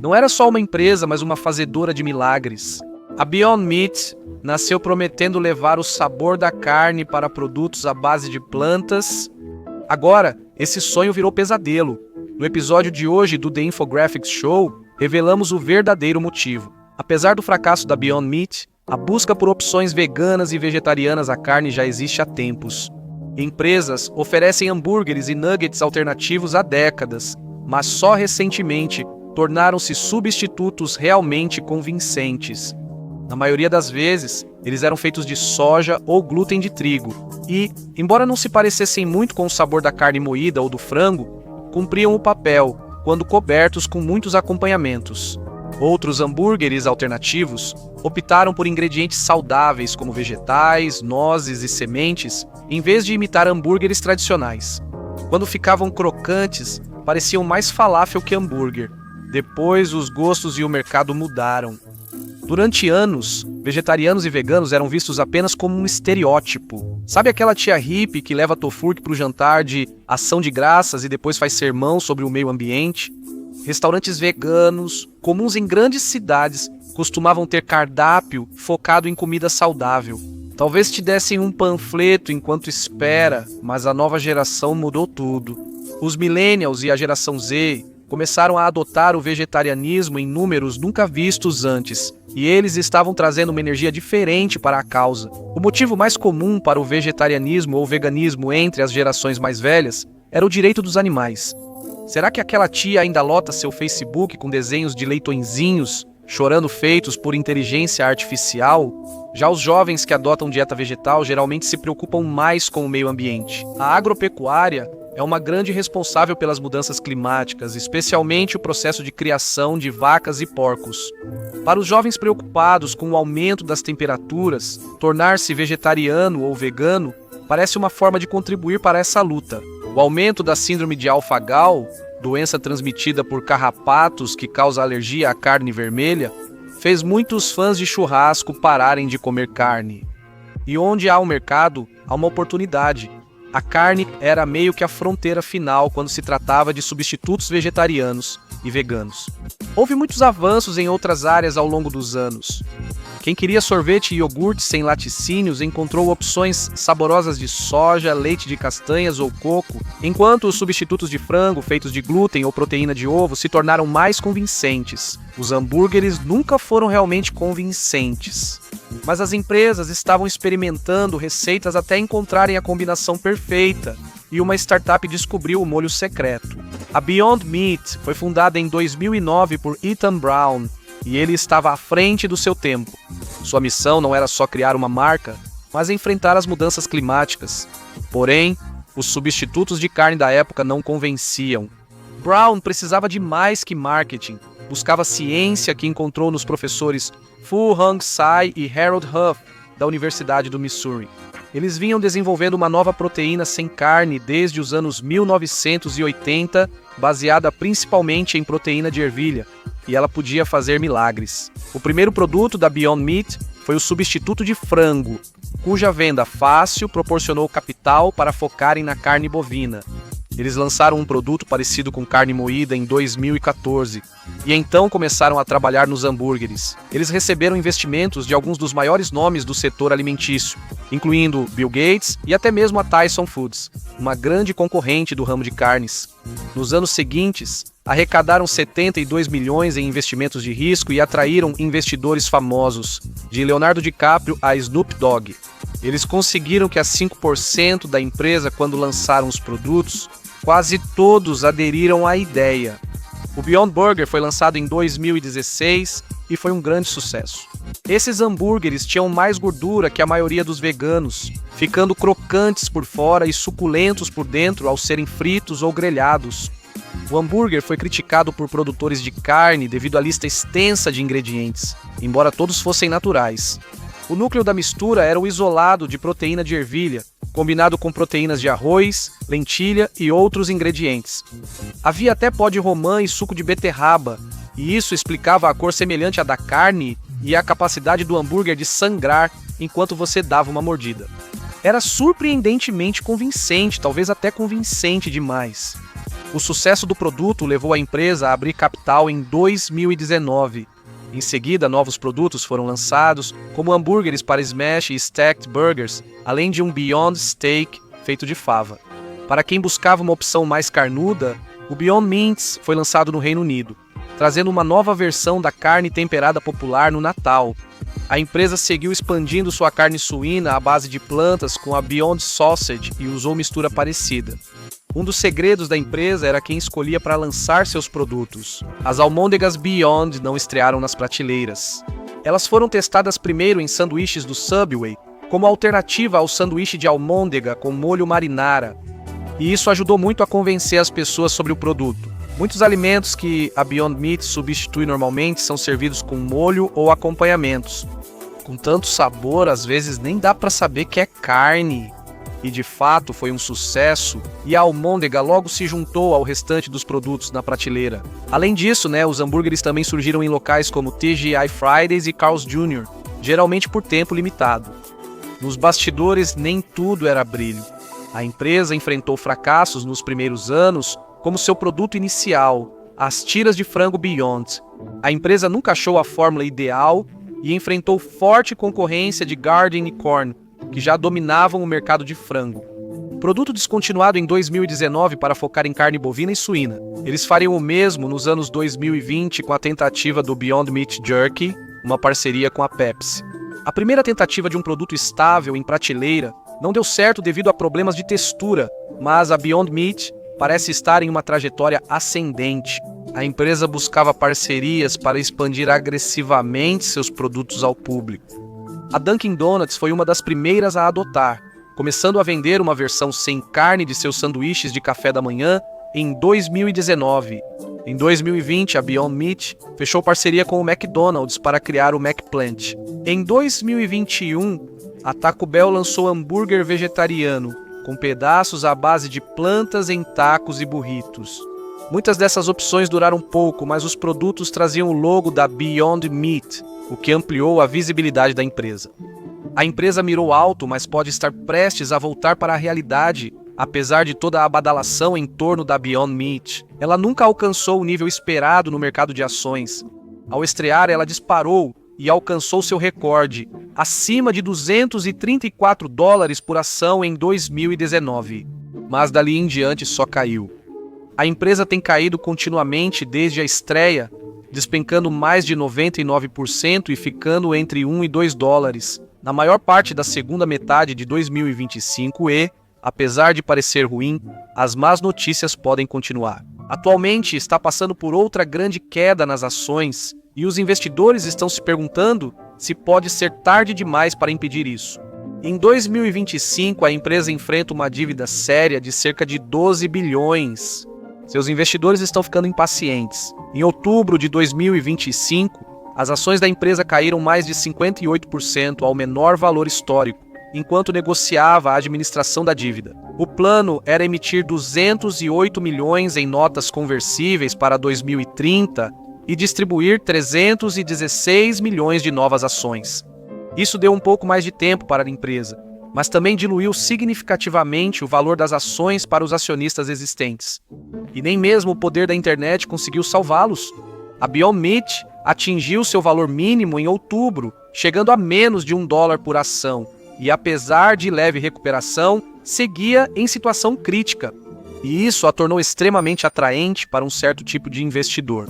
Não era só uma empresa, mas uma fazedora de milagres. A Beyond Meat nasceu prometendo levar o sabor da carne para produtos à base de plantas. Agora, esse sonho virou pesadelo. No episódio de hoje do The Infographics Show, revelamos o verdadeiro motivo. Apesar do fracasso da Beyond Meat, a busca por opções veganas e vegetarianas à carne já existe há tempos. Empresas oferecem hambúrgueres e nuggets alternativos há décadas, mas só recentemente tornaram-se substitutos realmente convincentes. Na maioria das vezes, eles eram feitos de soja ou glúten de trigo e, embora não se parecessem muito com o sabor da carne moída ou do frango, cumpriam o papel quando cobertos com muitos acompanhamentos. Outros hambúrgueres alternativos optaram por ingredientes saudáveis como vegetais, nozes e sementes, em vez de imitar hambúrgueres tradicionais. Quando ficavam crocantes, pareciam mais falafel que hambúrguer. Depois, os gostos e o mercado mudaram. Durante anos, vegetarianos e veganos eram vistos apenas como um estereótipo. Sabe aquela tia hippie que leva tofu para o jantar de ação de graças e depois faz sermão sobre o meio ambiente? Restaurantes veganos, comuns em grandes cidades, costumavam ter cardápio focado em comida saudável. Talvez te dessem um panfleto enquanto espera, mas a nova geração mudou tudo. Os millennials e a geração Z começaram a adotar o vegetarianismo em números nunca vistos antes, e eles estavam trazendo uma energia diferente para a causa. O motivo mais comum para o vegetarianismo ou veganismo entre as gerações mais velhas era o direito dos animais. Será que aquela tia ainda lota seu Facebook com desenhos de leitõezinhos chorando feitos por inteligência artificial? Já os jovens que adotam dieta vegetal geralmente se preocupam mais com o meio ambiente. A agropecuária é uma grande responsável pelas mudanças climáticas, especialmente o processo de criação de vacas e porcos. Para os jovens preocupados com o aumento das temperaturas, tornar-se vegetariano ou vegano parece uma forma de contribuir para essa luta. O aumento da síndrome de alfa-gal, doença transmitida por carrapatos que causa alergia à carne vermelha, fez muitos fãs de churrasco pararem de comer carne. E onde há um mercado, há uma oportunidade. A carne era meio que a fronteira final quando se tratava de substitutos vegetarianos e veganos. Houve muitos avanços em outras áreas ao longo dos anos. Quem queria sorvete e iogurte sem laticínios encontrou opções saborosas de soja, leite de castanhas ou coco, enquanto os substitutos de frango feitos de glúten ou proteína de ovo se tornaram mais convincentes. Os hambúrgueres nunca foram realmente convincentes. Mas as empresas estavam experimentando receitas até encontrarem a combinação perfeita, e uma startup descobriu o molho secreto. A Beyond Meat foi fundada em 2009 por Ethan Brown, e ele estava à frente do seu tempo. Sua missão não era só criar uma marca, mas enfrentar as mudanças climáticas. Porém, os substitutos de carne da época não convenciam. Brown precisava de mais que marketing. Buscava ciência que encontrou nos professores Fu Hang Tsai e Harold Huff, da Universidade do Missouri. Eles vinham desenvolvendo uma nova proteína sem carne desde os anos 1980, baseada principalmente em proteína de ervilha, e ela podia fazer milagres. O primeiro produto da Beyond Meat foi o substituto de frango, cuja venda fácil proporcionou capital para focarem na carne bovina. Eles lançaram um produto parecido com carne moída em 2014 e então começaram a trabalhar nos hambúrgueres. Eles receberam investimentos de alguns dos maiores nomes do setor alimentício, incluindo Bill Gates e até mesmo a Tyson Foods, uma grande concorrente do ramo de carnes. Nos anos seguintes, arrecadaram 72 milhões em investimentos de risco e atraíram investidores famosos, de Leonardo DiCaprio a Snoop Dogg. Eles conseguiram que a 5% da empresa, quando lançaram os produtos, quase todos aderiram à ideia. O Beyond Burger foi lançado em 2016 e foi um grande sucesso. Esses hambúrgueres tinham mais gordura que a maioria dos veganos, ficando crocantes por fora e suculentos por dentro ao serem fritos ou grelhados. O hambúrguer foi criticado por produtores de carne devido à lista extensa de ingredientes, embora todos fossem naturais. O núcleo da mistura era o isolado de proteína de ervilha, combinado com proteínas de arroz, lentilha e outros ingredientes. Havia até pó de romã e suco de beterraba, e isso explicava a cor semelhante à da carne e a capacidade do hambúrguer de sangrar enquanto você dava uma mordida. Era surpreendentemente convincente, talvez até convincente demais. O sucesso do produto levou a empresa a abrir capital em 2019. Em seguida, novos produtos foram lançados, como hambúrgueres para smash e stacked burgers, além de um Beyond Steak feito de fava. Para quem buscava uma opção mais carnuda, o Beyond Mince foi lançado no Reino Unido, trazendo uma nova versão da carne temperada popular no Natal. A empresa seguiu expandindo sua carne suína à base de plantas com a Beyond Sausage e usou mistura parecida. Um dos segredos da empresa era quem escolhia para lançar seus produtos. As almôndegas Beyond não estrearam nas prateleiras. Elas foram testadas primeiro em sanduíches do Subway, como alternativa ao sanduíche de almôndega com molho marinara. E isso ajudou muito a convencer as pessoas sobre o produto. Muitos alimentos que a Beyond Meat substitui normalmente são servidos com molho ou acompanhamentos. Com tanto sabor, às vezes nem dá para saber que é carne. E de fato foi um sucesso, e a almôndega logo se juntou ao restante dos produtos na prateleira. Além disso, os hambúrgueres também surgiram em locais como TGI Fridays e Carl's Jr., geralmente por tempo limitado. Nos bastidores nem tudo era brilho. A empresa enfrentou fracassos nos primeiros anos, como seu produto inicial, as tiras de frango Beyond. A empresa nunca achou a fórmula ideal e enfrentou forte concorrência de Garden e Corn, que já dominavam o mercado de frango. Produto descontinuado em 2019 para focar em carne bovina e suína. Eles fariam o mesmo nos anos 2020 com a tentativa do Beyond Meat Jerky, uma parceria com a Pepsi. A primeira tentativa de um produto estável em prateleira não deu certo devido a problemas de textura, mas a Beyond Meat parece estar em uma trajetória ascendente. A empresa buscava parcerias para expandir agressivamente seus produtos ao público. A Dunkin' Donuts foi uma das primeiras a adotar, começando a vender uma versão sem carne de seus sanduíches de café da manhã em 2019. Em 2020, a Beyond Meat fechou parceria com o McDonald's para criar o McPlant. Em 2021, a Taco Bell lançou hambúrguer vegetariano, com pedaços à base de plantas em tacos e burritos. Muitas dessas opções duraram pouco, mas os produtos traziam o logo da Beyond Meat, o que ampliou a visibilidade da empresa. A empresa mirou alto, mas pode estar prestes a voltar para a realidade, apesar de toda a badalação em torno da Beyond Meat. Ela nunca alcançou o nível esperado no mercado de ações. Ao estrear, ela disparou e alcançou seu recorde, acima de $234 por ação em 2019. Mas dali em diante só caiu. A empresa tem caído continuamente desde a estreia, despencando mais de 99% e ficando entre $1 e $2 na maior parte da segunda metade de 2025 e, apesar de parecer ruim, as más notícias podem continuar. Atualmente está passando por outra grande queda nas ações e os investidores estão se perguntando se pode ser tarde demais para impedir isso. Em 2025, a empresa enfrenta uma dívida séria de cerca de 12 bilhões. Seus investidores estão ficando impacientes. Em outubro de 2025, as ações da empresa caíram mais de 58% ao menor valor histórico, enquanto negociava a administração da dívida. O plano era emitir 208 milhões em notas conversíveis para 2030 e distribuir 316 milhões de novas ações. Isso deu um pouco mais de tempo para a empresa, mas também diluiu significativamente o valor das ações para os acionistas existentes. E nem mesmo o poder da internet conseguiu salvá-los. A Beyond Meat atingiu seu valor mínimo em outubro, chegando a menos de $1 por ação, e apesar de leve recuperação, seguia em situação crítica. E isso a tornou extremamente atraente para um certo tipo de investidor.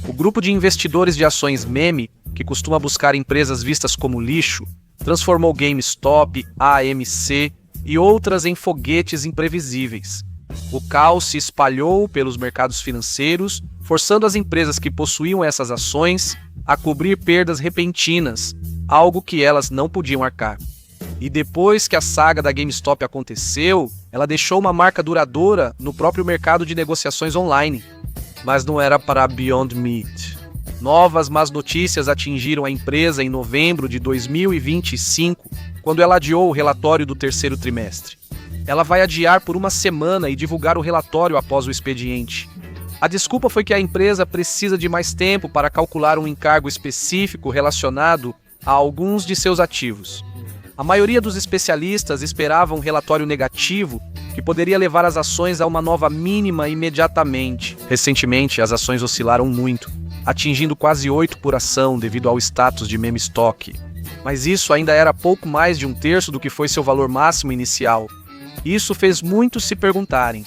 O grupo de investidores de ações meme, que costuma buscar empresas vistas como lixo, transformou GameStop, AMC e outras em foguetes imprevisíveis. O caos se espalhou pelos mercados financeiros, forçando as empresas que possuíam essas ações a cobrir perdas repentinas, algo que elas não podiam arcar. E depois que a saga da GameStop aconteceu, ela deixou uma marca duradoura no próprio mercado de negociações online. Mas não era para a Beyond Meat. Novas más notícias atingiram a empresa em novembro de 2025, quando ela adiou o relatório do terceiro trimestre. Ela vai adiar por uma semana e divulgar o relatório após o expediente. A desculpa foi que a empresa precisa de mais tempo para calcular um encargo específico relacionado a alguns de seus ativos. A maioria dos especialistas esperava um relatório negativo que poderia levar as ações a uma nova mínima imediatamente. Recentemente, as ações oscilaram muito, atingindo quase 8 por ação devido ao status de meme stock. Mas isso ainda era pouco mais de um terço do que foi seu valor máximo inicial. Isso fez muitos se perguntarem: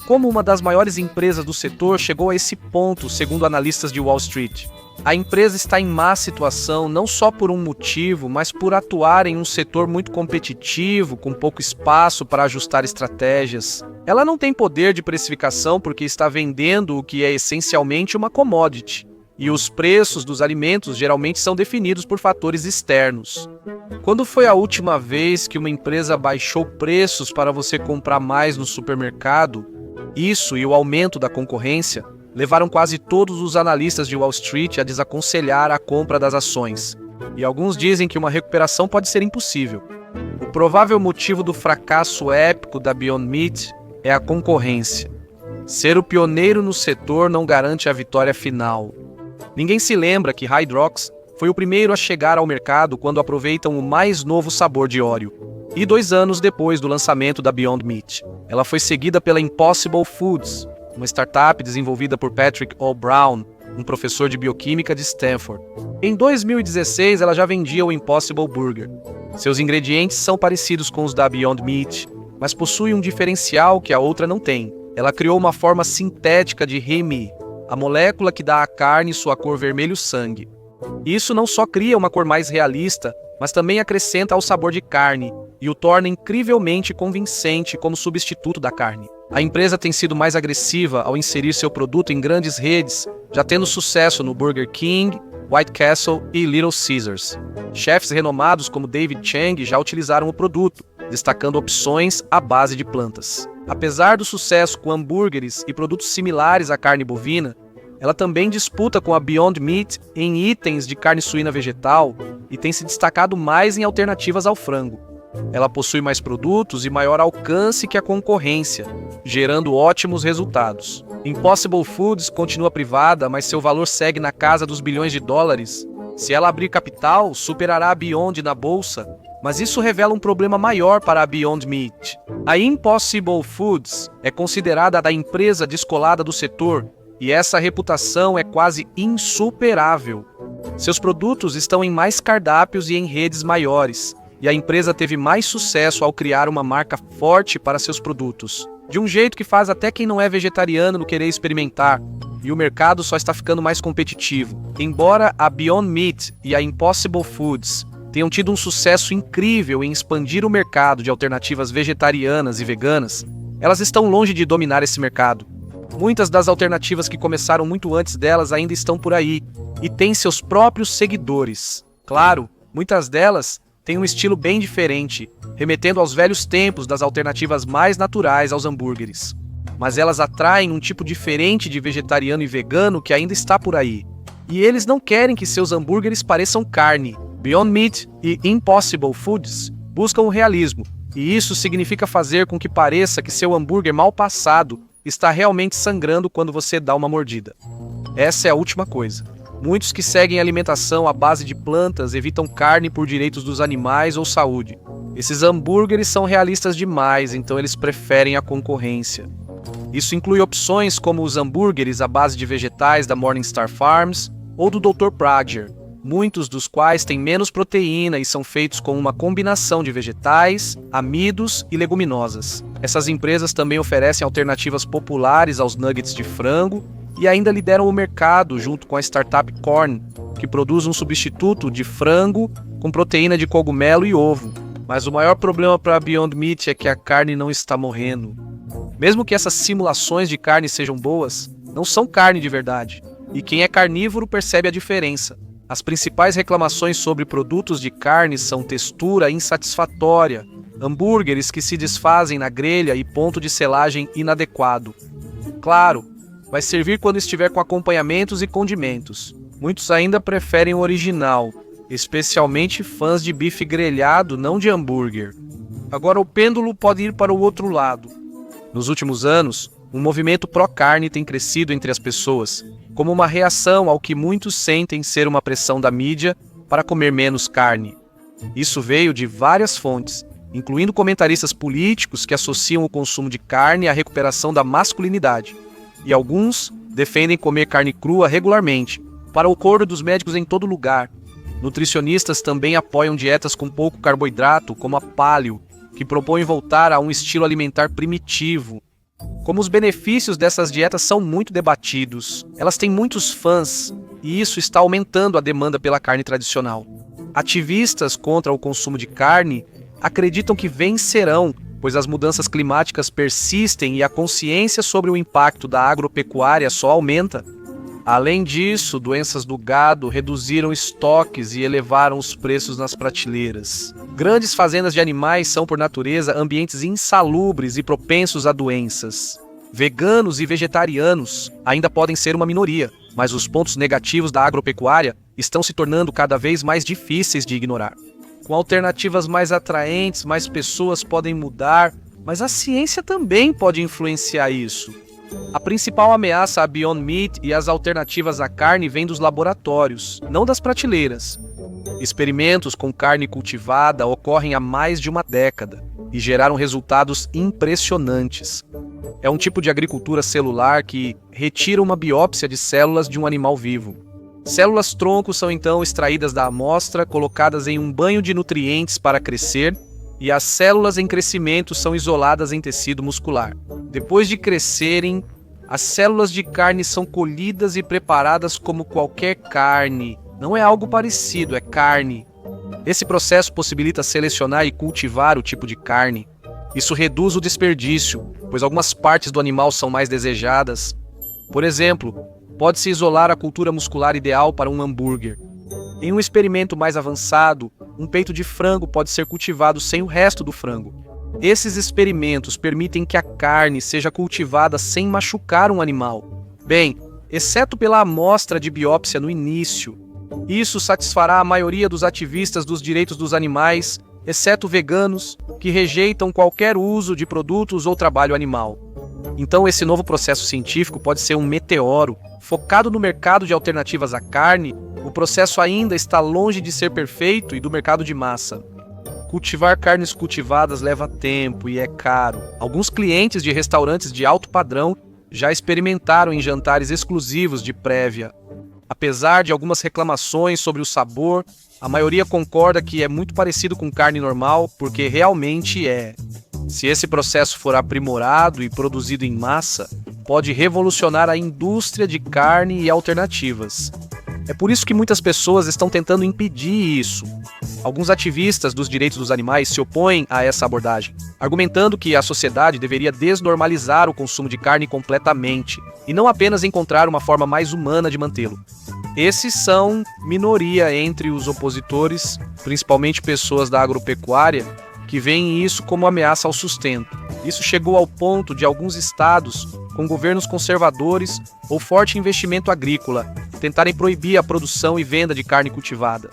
como uma das maiores empresas do setor chegou a esse ponto, segundo analistas de Wall Street? A empresa está em má situação não só por um motivo, mas por atuar em um setor muito competitivo, com pouco espaço para ajustar estratégias. Ela não tem poder de precificação porque está vendendo o que é essencialmente uma commodity. E os preços dos alimentos geralmente são definidos por fatores externos. Quando foi a última vez que uma empresa baixou preços para você comprar mais no supermercado? Isso e o aumento da concorrência levaram quase todos os analistas de Wall Street a desaconselhar a compra das ações. E alguns dizem que uma recuperação pode ser impossível. O provável motivo do fracasso épico da Beyond Meat é a concorrência. Ser o pioneiro no setor não garante a vitória final. Ninguém se lembra que Hydrox foi o primeiro a chegar ao mercado quando aproveitam o mais novo sabor de Oreo. E 2 anos depois do lançamento da Beyond Meat, ela foi seguida pela Impossible Foods, uma startup desenvolvida por Patrick O. Brown, um professor de bioquímica de Stanford. Em 2016, ela já vendia o Impossible Burger. Seus ingredientes são parecidos com os da Beyond Meat, mas possuem um diferencial que a outra não tem. Ela criou uma forma sintética de Remy, a molécula que dá à carne sua cor vermelho-sangue. Isso não só cria uma cor mais realista, mas também acrescenta ao sabor de carne e o torna incrivelmente convincente como substituto da carne. A empresa tem sido mais agressiva ao inserir seu produto em grandes redes, já tendo sucesso no Burger King, White Castle e Little Caesars. Chefes renomados como David Chang já utilizaram o produto, destacando opções à base de plantas. Apesar do sucesso com hambúrgueres e produtos similares à carne bovina, ela também disputa com a Beyond Meat em itens de carne suína vegetal e tem se destacado mais em alternativas ao frango. Ela possui mais produtos e maior alcance que a concorrência, gerando ótimos resultados. Impossible Foods continua privada, mas seu valor segue na casa dos bilhões de dólares. Se ela abrir capital, superará a Beyond na bolsa, mas isso revela um problema maior para a Beyond Meat. A Impossible Foods é considerada a empresa descolada do setor, e essa reputação é quase insuperável. Seus produtos estão em mais cardápios e em redes maiores, e a empresa teve mais sucesso ao criar uma marca forte para seus produtos, de um jeito que faz até quem não é vegetariano não querer experimentar, e o mercado só está ficando mais competitivo. Embora a Beyond Meat e a Impossible Foods tenham tido um sucesso incrível em expandir o mercado de alternativas vegetarianas e veganas, elas estão longe de dominar esse mercado. Muitas das alternativas que começaram muito antes delas ainda estão por aí, e têm seus próprios seguidores. Claro, muitas delas têm um estilo bem diferente, remetendo aos velhos tempos das alternativas mais naturais aos hambúrgueres. Mas elas atraem um tipo diferente de vegetariano e vegano que ainda está por aí. E eles não querem que seus hambúrgueres pareçam carne. Beyond Meat e Impossible Foods buscam o realismo, e isso significa fazer com que pareça que seu hambúrguer mal passado está realmente sangrando quando você dá uma mordida. Essa é a última coisa. Muitos que seguem alimentação à base de plantas evitam carne por direitos dos animais ou saúde. Esses hambúrgueres são realistas demais, então eles preferem a concorrência. Isso inclui opções como os hambúrgueres à base de vegetais da Morningstar Farms ou do Dr. Prager, muitos dos quais têm menos proteína e são feitos com uma combinação de vegetais, amidos e leguminosas. Essas empresas também oferecem alternativas populares aos nuggets de frango e ainda lideram o mercado junto com a startup Corn, que produz um substituto de frango com proteína de cogumelo e ovo. Mas o maior problema para a Beyond Meat é que a carne não está morrendo. Mesmo que essas simulações de carne sejam boas, não são carne de verdade. E quem é carnívoro percebe a diferença. As principais reclamações sobre produtos de carne são textura insatisfatória, hambúrgueres que se desfazem na grelha e ponto de selagem inadequado. Claro, vai servir quando estiver com acompanhamentos e condimentos. Muitos ainda preferem o original, especialmente fãs de bife grelhado, não de hambúrguer. Agora o pêndulo pode ir para o outro lado. Nos últimos anos, um movimento pró-carne tem crescido entre as pessoas, como uma reação ao que muitos sentem ser uma pressão da mídia para comer menos carne. Isso veio de várias fontes, incluindo comentaristas políticos que associam o consumo de carne à recuperação da masculinidade. E alguns defendem comer carne crua regularmente, para o acordo dos médicos em todo lugar. Nutricionistas também apoiam dietas com pouco carboidrato, como a paleo, que propõem voltar a um estilo alimentar primitivo. Como os benefícios dessas dietas são muito debatidos, elas têm muitos fãs, e isso está aumentando a demanda pela carne tradicional. Ativistas contra o consumo de carne acreditam que vencerão, pois as mudanças climáticas persistem e a consciência sobre o impacto da agropecuária só aumenta. Além disso, doenças do gado reduziram estoques e elevaram os preços nas prateleiras. Grandes fazendas de animais são, por natureza, ambientes insalubres e propensos a doenças. Veganos e vegetarianos ainda podem ser uma minoria, mas os pontos negativos da agropecuária estão se tornando cada vez mais difíceis de ignorar. Com alternativas mais atraentes, mais pessoas podem mudar, mas a ciência também pode influenciar isso. A principal ameaça à Beyond Meat e às alternativas à carne vem dos laboratórios, não das prateleiras. Experimentos com carne cultivada ocorrem há mais de uma década e geraram resultados impressionantes. É um tipo de agricultura celular que retira uma biópsia de células de um animal vivo. Células-tronco são então extraídas da amostra, colocadas em um banho de nutrientes para crescer, e as células em crescimento são isoladas em tecido muscular. Depois de crescerem, as células de carne são colhidas e preparadas como qualquer carne. Não é algo parecido, é carne. Esse processo possibilita selecionar e cultivar o tipo de carne. Isso reduz o desperdício, pois algumas partes do animal são mais desejadas. Por exemplo, pode-se isolar a cultura muscular ideal para um hambúrguer. Em um experimento mais avançado, um peito de frango pode ser cultivado sem o resto do frango. Esses experimentos permitem que a carne seja cultivada sem machucar um animal. Bem, exceto pela amostra de biópsia no início. Isso satisfará a maioria dos ativistas dos direitos dos animais, exceto veganos, que rejeitam qualquer uso de produtos ou trabalho animal. Então esse novo processo científico pode ser um meteoro. Focado no mercado de alternativas à carne, o processo ainda está longe de ser perfeito e do mercado de massa. Cultivar carnes cultivadas leva tempo e é caro. Alguns clientes de restaurantes de alto padrão já experimentaram em jantares exclusivos de prévia. Apesar de algumas reclamações sobre o sabor, a maioria concorda que é muito parecido com carne normal, porque realmente é. Se esse processo for aprimorado e produzido em massa, pode revolucionar a indústria de carne e alternativas. É por isso que muitas pessoas estão tentando impedir isso. Alguns ativistas dos direitos dos animais se opõem a essa abordagem, argumentando que a sociedade deveria desnormalizar o consumo de carne completamente, e não apenas encontrar uma forma mais humana de mantê-lo. Esses são minoria entre os opositores, principalmente pessoas da agropecuária, que veem isso como ameaça ao sustento. Isso chegou ao ponto de alguns estados, com governos conservadores ou forte investimento agrícola, tentarem proibir a produção e venda de carne cultivada.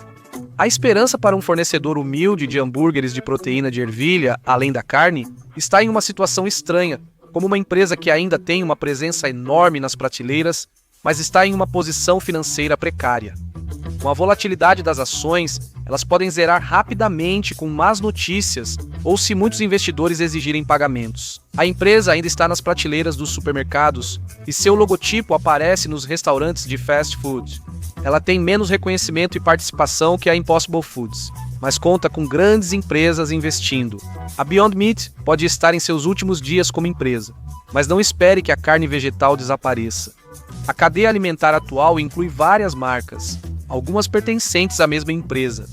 A esperança para um fornecedor humilde de hambúrgueres de proteína de ervilha, além da carne, está em uma situação estranha, como uma empresa que ainda tem uma presença enorme nas prateleiras, mas está em uma posição financeira precária. Com a volatilidade das ações, elas podem zerar rapidamente com más notícias ou se muitos investidores exigirem pagamentos. A empresa ainda está nas prateleiras dos supermercados e seu logotipo aparece nos restaurantes de fast food. Ela tem menos reconhecimento e participação que a Impossible Foods, mas conta com grandes empresas investindo. A Beyond Meat pode estar em seus últimos dias como empresa, mas não espere que a carne vegetal desapareça. A cadeia alimentar atual inclui várias marcas, algumas pertencentes à mesma empresa.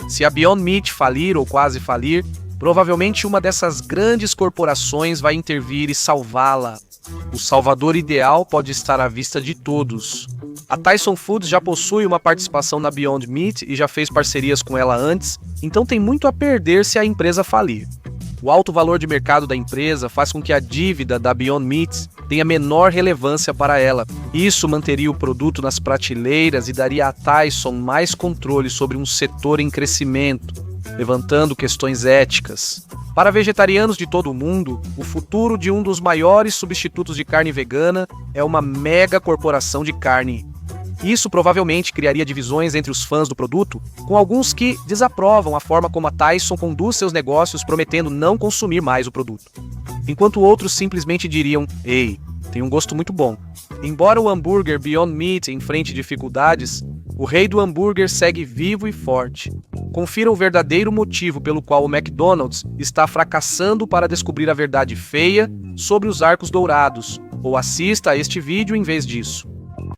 Se a Beyond Meat falir ou quase falir, provavelmente uma dessas grandes corporações vai intervir e salvá-la. O salvador ideal pode estar à vista de todos. A Tyson Foods já possui uma participação na Beyond Meat e já fez parcerias com ela antes, então tem muito a perder se a empresa falir. O alto valor de mercado da empresa faz com que a dívida da Beyond Meat tenha menor relevância para ela. Isso manteria o produto nas prateleiras e daria à Tyson mais controle sobre um setor em crescimento, levantando questões éticas. Para vegetarianos de todo o mundo, o futuro de um dos maiores substitutos de carne vegana é uma mega corporação de carne. Isso provavelmente criaria divisões entre os fãs do produto, com alguns que desaprovam a forma como a Tyson conduz seus negócios prometendo não consumir mais o produto, enquanto outros simplesmente diriam: "Ei, tem um gosto muito bom." Embora o hambúrguer Beyond Meat enfrente dificuldades, o rei do hambúrguer segue vivo e forte. Confira o verdadeiro motivo pelo qual o McDonald's está fracassando para descobrir a verdade feia sobre os arcos dourados, ou assista a este vídeo em vez disso.